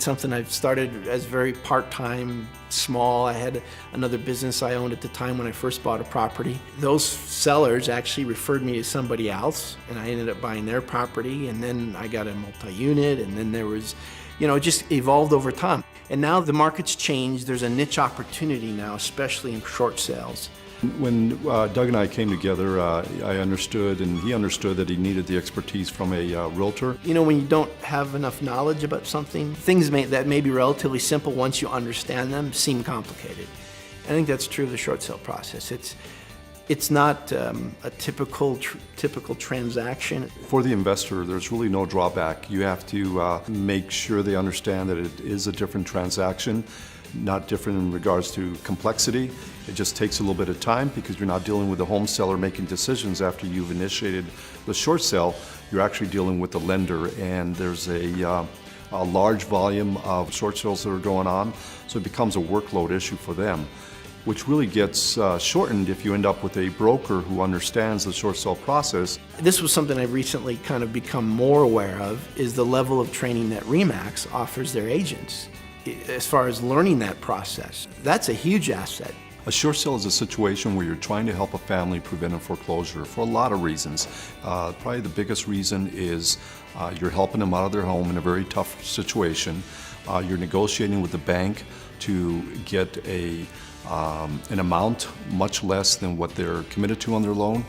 something I've started as very part-time, small. I had another business I owned at the time when I first bought a property. Those sellers actually referred me to somebody else, and I ended up buying their property, and then I got a multi-unit, and then there was, it just evolved over time. And now the market's changed. There's a niche opportunity now, especially in short sales. When Doug and I came together, I understood and he understood that he needed the expertise from a realtor. When you don't have enough knowledge about something, things that may be relatively simple once you understand them seem complicated. I think that's true of the short sale process. It's not a typical transaction. For the investor, there's really no drawback. You have to make sure they understand that it is a different transaction, not different in regards to complexity. It just takes a little bit of time because you're not dealing with the home seller making decisions after you've initiated the short sale. You're actually dealing with the lender, and there's a large volume of short sales that are going on, so it becomes a workload issue for them, which really gets shortened if you end up with a broker who understands the short sale process. This was something I've recently kind of become more aware of, is the level of training that RE/MAX offers their agents. As far as learning that process, that's a huge asset. A short sale is a situation where you're trying to help a family prevent a foreclosure for a lot of reasons. Probably the biggest reason is you're helping them out of their home in a very tough situation. You're negotiating with the bank to get an amount much less than what they're committed to on their loan,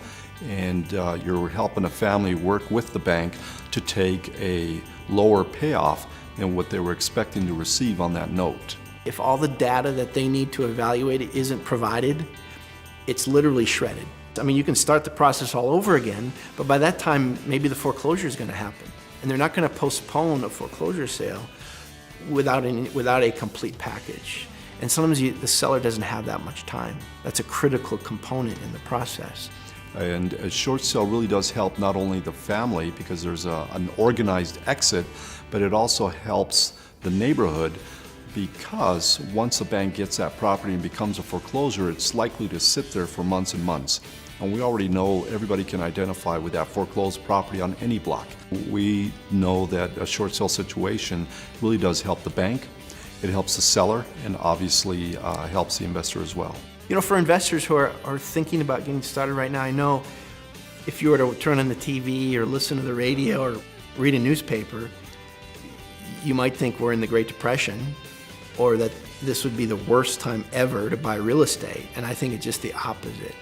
and you're helping a family work with the bank to take a lower payoff than what they were expecting to receive on that note. If all the data that they need to evaluate it isn't provided, it's literally shredded. I mean, you can start the process all over again, but by that time, maybe the foreclosure is going to happen. And they're not going to postpone a foreclosure sale without a complete package. And sometimes the seller doesn't have that much time. That's a critical component in the process. And a short sale really does help not only the family because there's an organized exit, but it also helps the neighborhood because once the bank gets that property and becomes a foreclosure, it's likely to sit there for months and months. And we already know everybody can identify with that foreclosed property on any block. We know that a short sale situation really does help the bank, it helps the seller, and obviously helps the investor as well. For investors who are thinking about getting started right now, I know if you were to turn on the TV or listen to the radio or read a newspaper, you might think we're in the Great Depression or that this would be the worst time ever to buy real estate, and I think it's just the opposite.